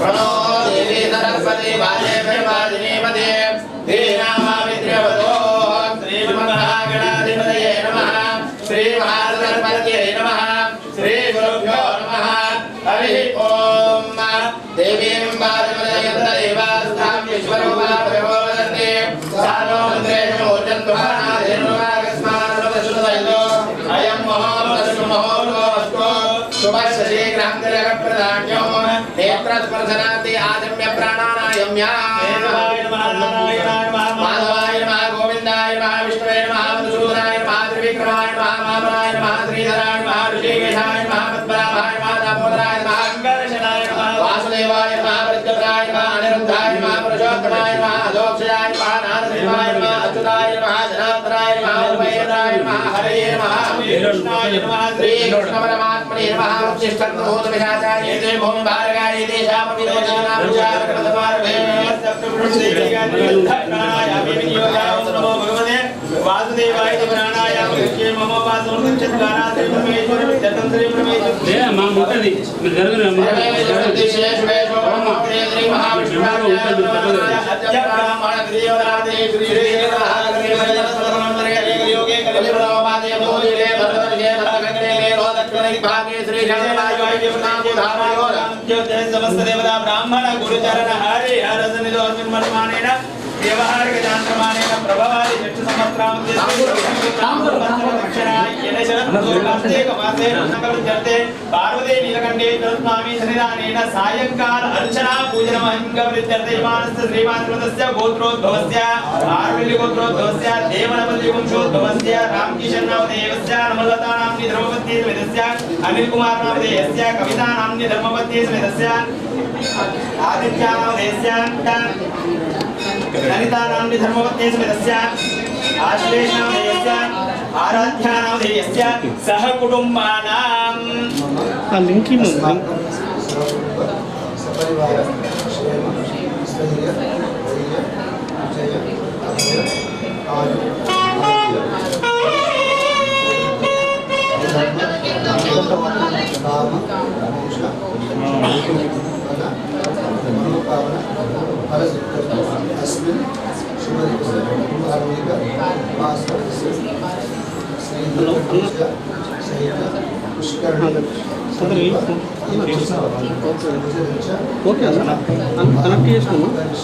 प्रणो देवी सरस्वती वाजे वाजिनी पदे श्री महागणाधिपतये नमः श्री महासरस्वत्यै नमः श्री गुरुभ्यो नमः हरि ओम देवीं वाजमदयन्तदेवास्तां विश्वरूपा प्रभोवदन्ते सानो मन्त्रेण मूर्जन्तु हानादेनुवागस्मानवदशुदयतो अयं महोदशुमहोदोऽस्तु शुभश्रीग्रामतिलकप्रदान्यो नेत्रस्पर्शनाति आजम्य प्राणानायम्या माधवाय नमः गोविन्दाय नमः विष्णवे नमः मधुसूदनाय नमः त्रिविक्रमाय नमः वामनाय नमः श्रीधराय नमः ऋषिकेशाय नमः पद्मनाभाय नमः दामोदराय नमः अङ्गरक्षणाय नमः वासुदेवाय नमः प्रद्युम्नाय नमः अनिरुद्धाय नमः पुरुषोत्तमाय नमः अधोक्षजाय नमः नारसिंहाय नमः अच्युताय नमः जनार्दनाय नमः उभयदाय नमः हरये नमः कृष्णाय नमः श्रीकृष्णपरमात्मने नमः उच्छिष्टभूतविधाचार्य ते भूमिभारगाय देशामपि लोचनाभिचारकपदमार्गे वासुदेवाय प्राणायाम मम वासुद्वारा श्री परमेश्वर जतंत्री परमेश्वर मां मुक्ति श्री महाविष्णु ब्राह्मण देवराजे श्री योगे कलिप्रवादे बोले भरतवर्षे भरतगणे रोदक्षिणे भागे श्री जगन्नाथ समस्त देवता ब्राह्मण गुरुचरण हरि हरस निलोस्मिन् मन्मानेन व्यवहारिक जानप्रमाणेन प्रभवादि चक्षु समत्रामते पार्वती नीलकंठे स्वामी सन्निधानेन सायंकाल अर्चना पूजनम् अंगवृत्यर्थे मानस्य श्रीमात्रस्य गोत्रोद्भवस्य आर्वल्ली गोत्रोद्भवस्य देवनपल्ली वंशोद्भवस्य रामकिशन नामदेवस्य नमलता नाम्नि धर्मपत्नी समेतस्य अनिल कुमार नामदेवस्य कविता नाम्नि धर्मपत्नी समेतस्य आदित्य नामदेवस्य ललिता नाम्नि धर्मपत्नी समेतस्य आश्लेष नामदेवस्य आराध्या नामदेवस्य सह कुटुंबानां लिंक ही सपरिवार क्षेम स्थैर्य जय अभय आयु काम मोक्ष मनोकामना फल अस्मिन् शुभदिवसे धार्मिक मासस्य श्रीधरस्य सहित पुष्करणी ఓకే అన్న కనెక్ట్ చేసుకున్నాను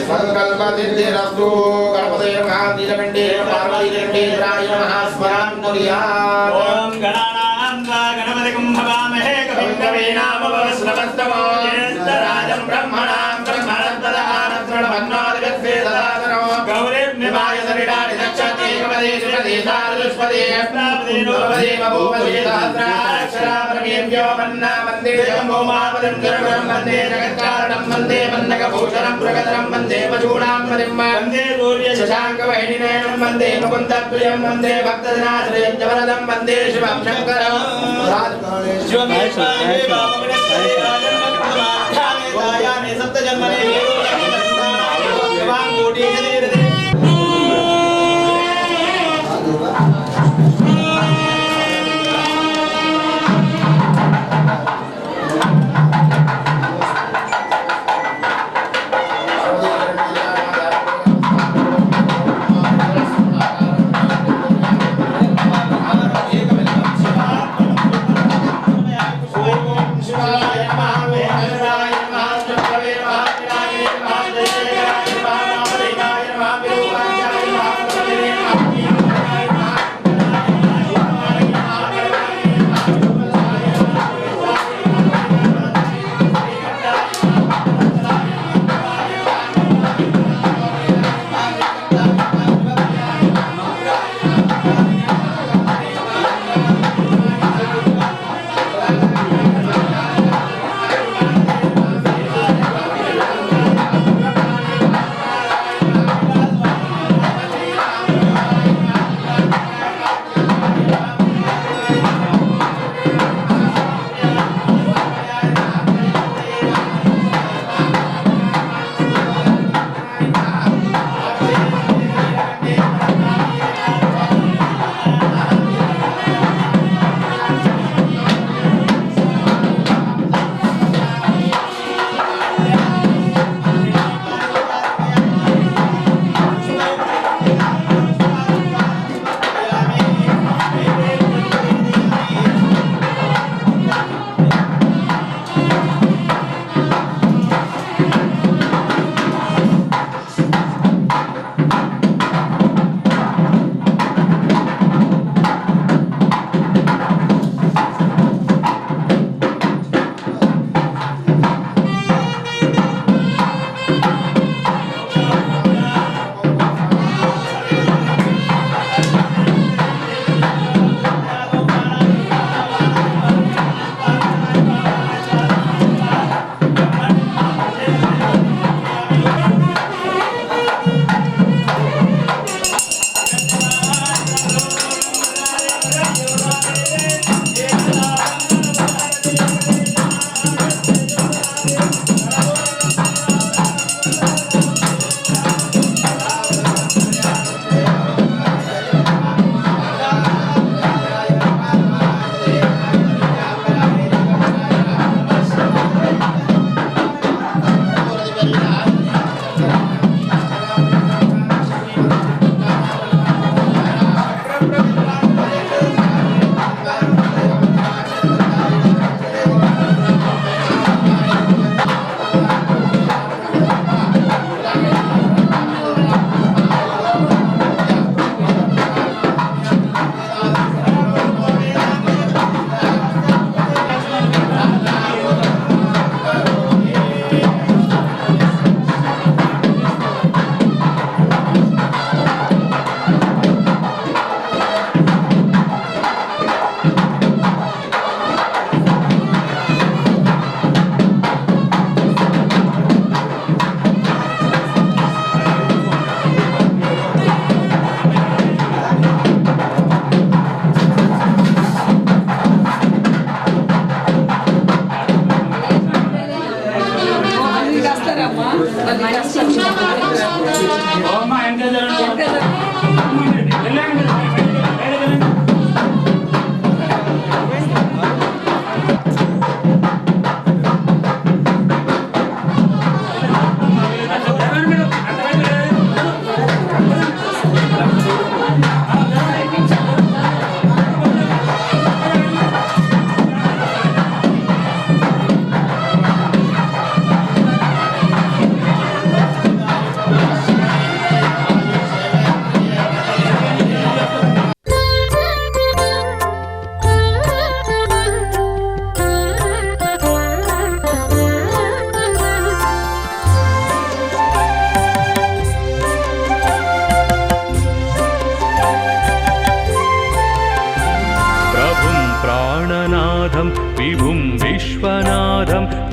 సంకల్పసిద్ధిరస్తు గణపతే నమః నీలకంఠే పార్వతీకంఠే రాయ నమః స్మరాన్ కుర్యాత్ ఓం గణానాం త్వా గణపతిం భవామహే కవిం కవీనాముపవస్నవస్తమో జ్యేష్ఠరాజం బ్రహ్మణాం బ్రహ్మణస్పదహారత్రణమన్నాదివ్యక్తే సదాతనో గౌరీర్నివాయ సరిడాని దక్షతే కమదే శ్రీపదే సారదుష్పదే ప్రాపదే నోపదే మభూపదే సహస్రాక్షరా పరమేభ్యో మన్నా వందే జగన్భూమాపదం దుర్గం వందే జగత్కారణం వందే మన్నకభూషణం ప్రగతరం వందే పశూనాం పదిం వందే సూర్య శశాంక వహినినయనం వందే ముకుందప్రియం వందే భక్తజనాశ్రయం జవరదం వందే శివం శంకరం సప్త జన్మనే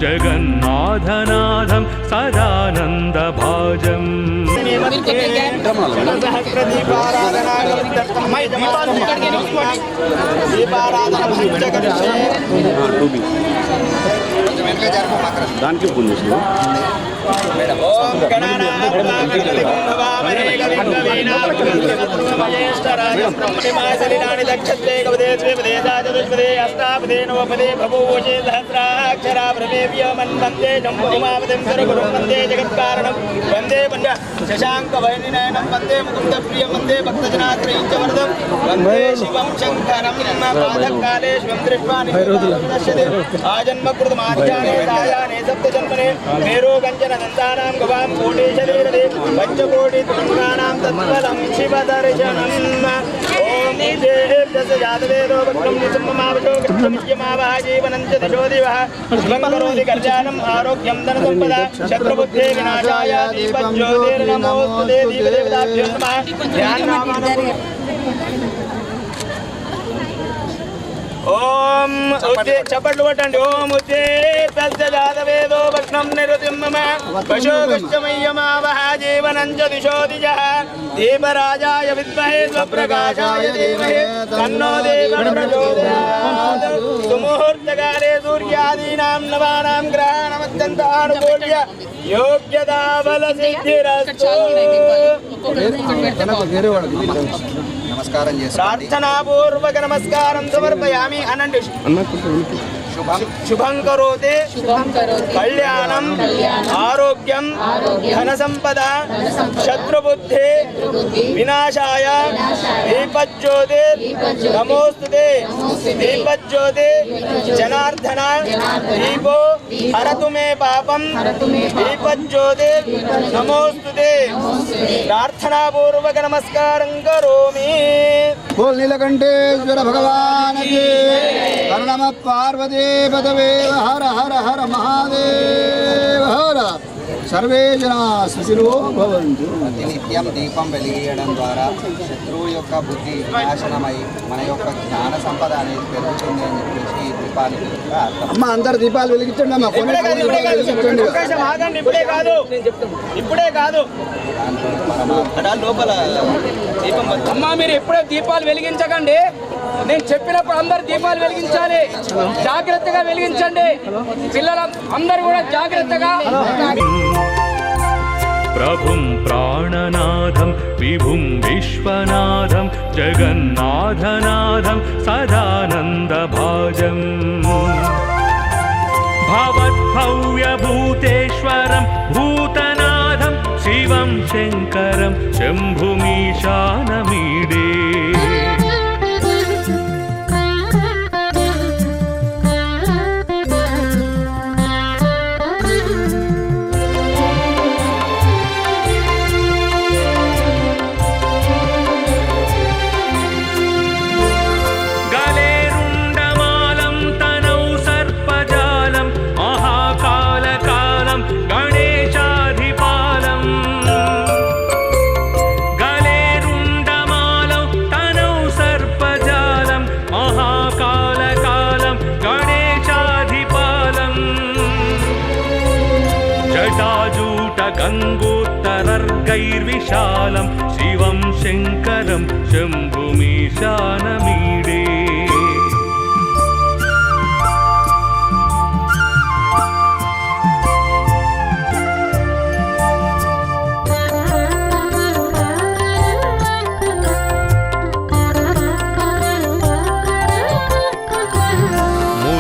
जगन्नाथनाथं सदानन्दभाजम् దానికి ఫోన్ చేసి ఓం గణానాథి దక్షతే కవదే శ్రీపదే చతుష్పదే అష్టాపదే నవపదే భూషే సహస్రాక్షరా ప్రమేవ్య మన్వందే జంబుమాపదే సర్వగురుం వందే జగత్కారణం వందే పండ శశాంక వైనినయనం వందే ముకుంద ప్రియం వందే భక్తజనాశ్రయం చ వరదం వందే శివం శంకరం పాదకాలే శివం దృష్ట్వా నిశ్యతే ఆజన్మకృతమాధ్యానే దాయానే సప్తజన్మనే మేరో గంజన నందానాం గవాం కోటి శరీరదే పంచకోటి తులంగానాం తత్ఫలం శివదర్శనం ఓం దేహ్యస జాతవేదో భక్తం నిసమ్మమావశో కృష్ణమియ్యమావహ జీవనం చ దిశో దివః శుభం కరోతి కళ్యాణం ఆరోగ్యం ధన సంపద శత్రుబుద్ధే వినాశాయ దీపజ్యోతిర్నమోస్తుతే దీపదేవతాభ్యో నమః ధ్యాననామానం ఓం ఉద్దే చప్పట్లు కొట్టండి ఓం ఉద్దే తస్సజాతవేదో భక్ష్ణం నిరుతిం మమ పశోగశ్చమయ్యమావహ జీవనం చ దిశో దిశః దీపరాజాయ విద్మహే స్వప్రకాశాయ ధీమహి తన్నో దేవః ప్రచోదయాత్ సుముహూర్తకాలే సూర్యాదీనాం నవానాం గ్రహాణమత్యంతానుకూల్య యోగ్యతా బల సిద్ధిరస్తు నమస్కారం చేస్తాను. ప్రార్థనాపూర్వక నమస్కారం సమర్పయామి అనండి. శుభం కరోతి కళ్యాణం ఆరోగ్యం ధన సంపద శత్రుబుద్ధి వినాశాయ దీపజ్యోతి నమోస్తుతే దీపజ్యోతి జనార్దన దీపో హరతు మే పాపం దీపజ్యోతి నమోస్తుతే ప్రార్థనాపూర్వక నమస్కారం కరోమి. बोल नीलकंठेश्वर भगवान की हर नमः पार्वती पदवे हर हर हर महादेव हर సర్వే జనా సుఖినో భవంతు. ప్రతినిత్యం దీపం వెలిగించడం ద్వారా శత్రువు యొక్క బుద్ధి నాశనమై మన యొక్క జ్ఞాన సంపద అనేది పెరుగుతుంది అని చెప్పేసి ఈ దీపానికి అమ్మ అందరు దీపాలు వెలిగించండి అమ్మా. ఇప్పుడే కాదు లోపల దీపం అమ్మా మీరు ఎప్పుడే దీపాలు వెలిగించకండి. నేను చెప్పినప్పుడు అందరు దీపాలు వెలిగించాలి. జాగ్రత్తగా వెలిగించండి. పిల్లల అందరూ కూడా జాగ్రత్తగా. प्रभुं प्राणनाथं विभुं विश्वनाथं जगन्नाथनाथं सदानन्दभाजम् भवद्भव्यभूतेश्वरं भूतनाथं शिवं शङ्करं शम्भुमीशानमीडे गंगोत्तरर्गैर्विशालं शिवं शङ्करं शम्भुमीशानमीडे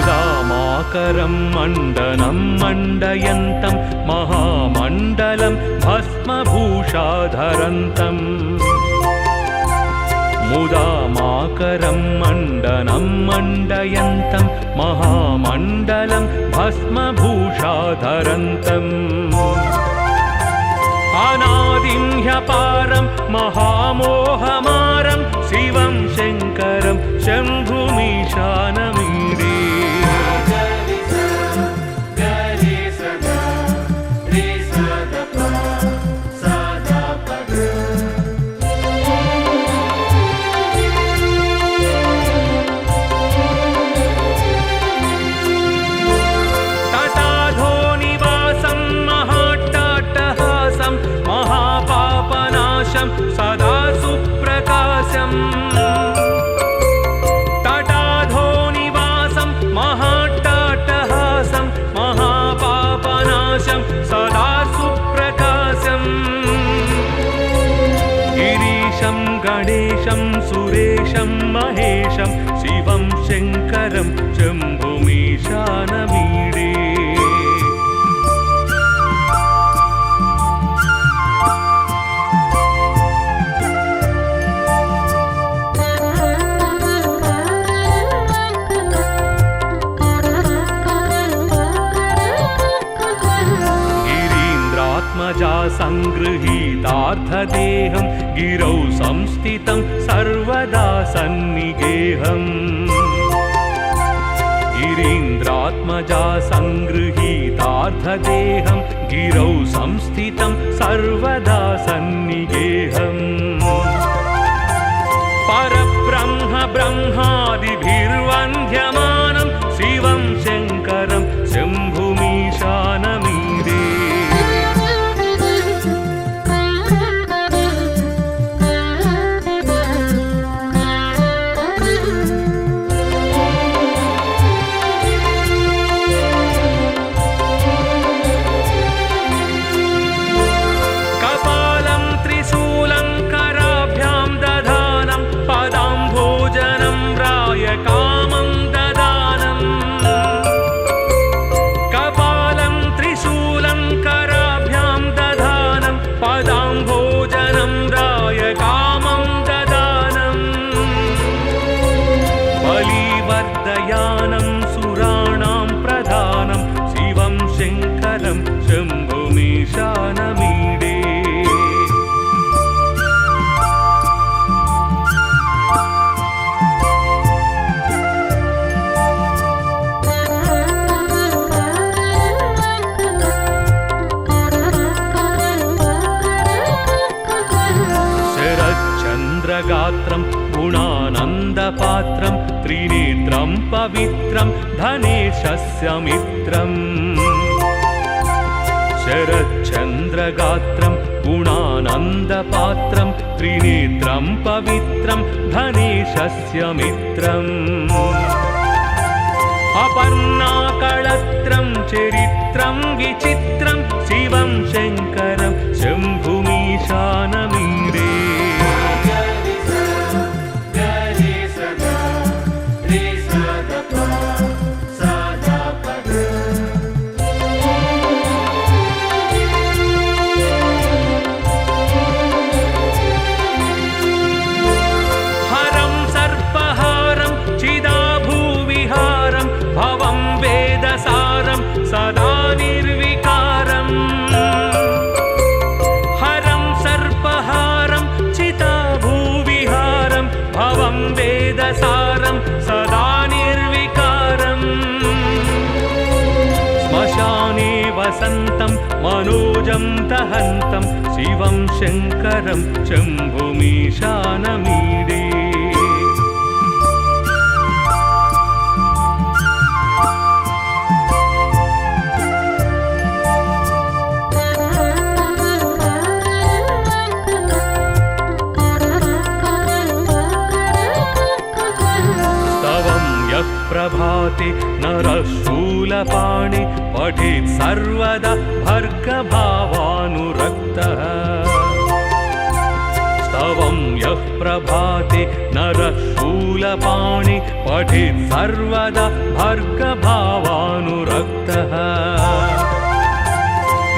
मुदामाकरं मण्डनं मण्डयन्तं महामण्डलं भस्मभूषाधरन्तम् मुदामाकरं मण्डनं मण्डयन्तं महामण्डलं भस्मभूषाधरन्तम् अनादिं ह्यपारं महामोहमारं शिवं शङ्करं शम्भुमीशानमीडे ईशं गणेशं सुरेशं महेशं शिवं शङ्करं शम्भुमीशानमीडे संगृहीतार्थदेहं गिरौ संस्थितं सर्वदा सन्निगेहम् गिरीन्द्रात्मजा संगृहीतार्थदेहं गिरौ संस्थितं सर्वदा सन्निगेहम् परब्रह्म ब्रह्मादिभिर्वन्द्यमानं शिवं शङ्करं शम्भुमीशानमीडे शम्भुमीशानमीडे शरच्चन्द्रगात्रं गुणानन्दपात्रं त्रिनेत्रं पवित्रं धनेशस्य मित्रम् शरच्चन्द्रगात्रं गुणानन्दपात्रं त्रिनेत्रं पवित्रं धनेशस्य मित्रम् अपर्णाकळत्रं चरित्रं विचित्रं शिवं शङ्करं शम्भुमीशानमीडे सदा निर्विकारं हरं सर्पहारं चिताभूविहारं भवं वेदसारं सदा निर्विकारम् श्मशाने वसन्तं मनोजं दहन्तं शिवं शङ्करं शम्भुमीशानमीडे प्रभाते नरशूलपाणि पठेत् सर्वदा भर्गभावानुरक्तः स्तवं यः प्रभाते नरशूलपाणि पठेत् सर्वदा भर्गभावानुरक्तः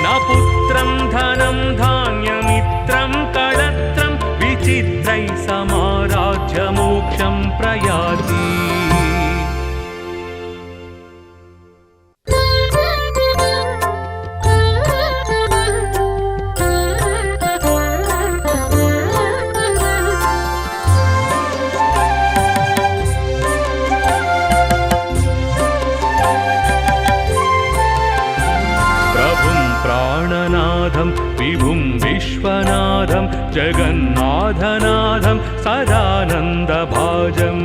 न पुत्रं धनं धान्यमित्रं कळत्रं विचित्रैः समाराज्य मोक्षं प्रयाति विभुं विश्वनाथं जगन्नाथनाथं सदानन्दभाजम्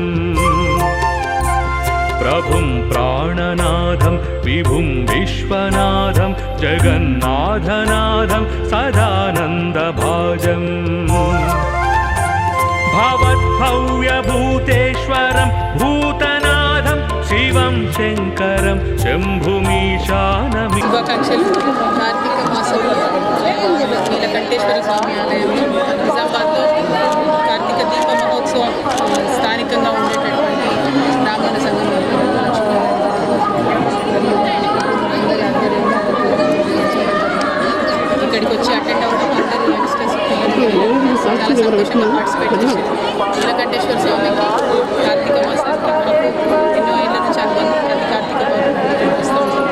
प्रभुं प्राणनाथं विभुं विश्वनाथं जगन्नाथनाथं सदानन्दभाजम् भवद्भव्यभूतेश्वरं भूतनाथं शिवं शङ्करं शम्भुमीशानमीडे శుభాకాంక్షలు. కార్తీక మాసంలో నీలకంఠేశ్వర స్వామి ఆలయం నిజామాబాద్లో చాలా సంతోషంగా పార్టిసిపేట్ చేసింది. నీలకంఠేశ్వర స్వామికి కార్తీక మాసంలో ఎన్నో ఏళ్ళ నుంచి అనుబంధం ప్రతి కార్తీక పౌర్ణమి నిర్వహిస్తూ ఉంటాం.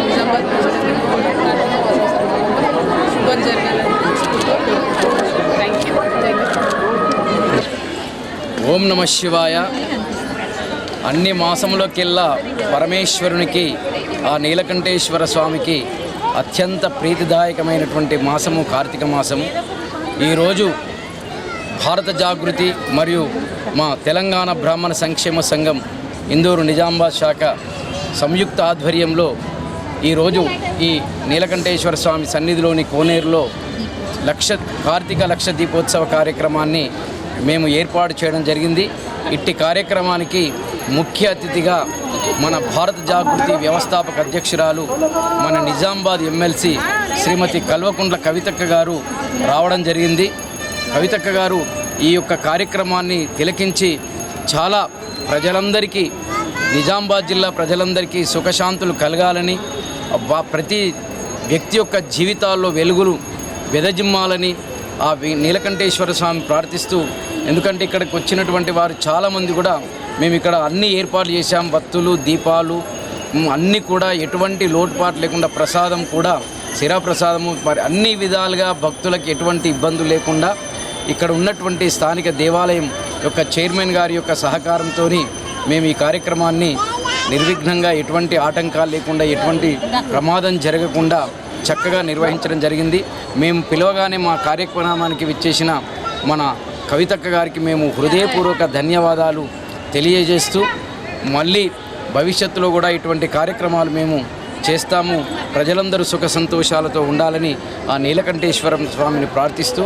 నిజామాబాద్ ప్రజలకు కార్తీక మాసం సందర్భంగా శుభం జరగాలని థ్యాంక్ యూ. ఓం నమ శివాయ. అన్ని మాసములకెల్లా పరమేశ్వరునికి ఆ నీలకంఠేశ్వర స్వామికి అత్యంత ప్రీతిదాయకమైనటువంటి మాసము కార్తీక మాసము. ఈరోజు భారత జాగృతి మరియు మా తెలంగాణ బ్రాహ్మణ సంక్షేమ సంఘం ఇందూరు నిజామాబాద్ శాఖ సంయుక్త ఆధ్వర్యంలో ఈరోజు ఈ నీలకంఠేశ్వర స్వామి సన్నిధిలోని కోనేరులో కార్తీక లక్ష దీపోత్సవ కార్యక్రమాన్ని మేము ఏర్పాటు చేయడం జరిగింది. ఇట్టి కార్యక్రమానికి ముఖ్య అతిథిగా మన భారత జాగృతి వ్యవస్థాపక అధ్యక్షురాలు మన నిజామాబాద్ ఎమ్మెల్సీ శ్రీమతి కల్వకుంట్ల కవితక్క గారు రావడం జరిగింది. కవితక్క గారు ఈ యొక్క కార్యక్రమాన్ని తిలకించి చాలా ప్రజలందరికీ నిజామాబాద్ జిల్లా ప్రజలందరికీ సుఖశాంతులు కలగాలని ప్రతి వ్యక్తి యొక్క జీవితాల్లో వెలుగులు వెదజిమ్మాలని ఆ నీలకంఠేశ్వర స్వామి ప్రార్థిస్తూ, ఎందుకంటే ఇక్కడికి వచ్చినటువంటి వారు చాలామంది కూడా మేము ఇక్కడ అన్ని ఏర్పాట్లు చేశాం, వత్తులు దీపాలు అన్నీ కూడా ఎటువంటి లోటుపాటు లేకుండా ప్రసాదం కూడా శిరాప్రసాదము మరి అన్ని విధాలుగా భక్తులకు ఎటువంటి ఇబ్బందులు లేకుండా ఇక్కడ ఉన్నటువంటి స్థానిక దేవాలయం యొక్క చైర్మన్ గారి యొక్క సహకారంతో మేము ఈ కార్యక్రమాన్ని నిర్విఘ్నంగా ఎటువంటి ఆటంకాలు లేకుండా ఎటువంటి ప్రమాదం జరగకుండా చక్కగా నిర్వహించడం జరిగింది. మేము పిలవగానే మా కార్యక్రమానికి విచ్చేసిన మన కవితక్క గారికి మేము హృదయపూర్వక ధన్యవాదాలు తెలియజేస్తూ మళ్ళీ భవిష్యత్తులో కూడా ఇటువంటి కార్యక్రమాలు మేము చేస్తాము. ప్రజలందరూ సుఖ సంతోషాలతో ఉండాలని ఆ నీలకంఠేశ్వర స్వామిని ప్రార్థిస్తూ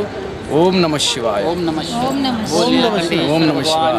ఓం నమ శివాయ. ఓం నమ శివాయ. ఓం నమ శివాయ.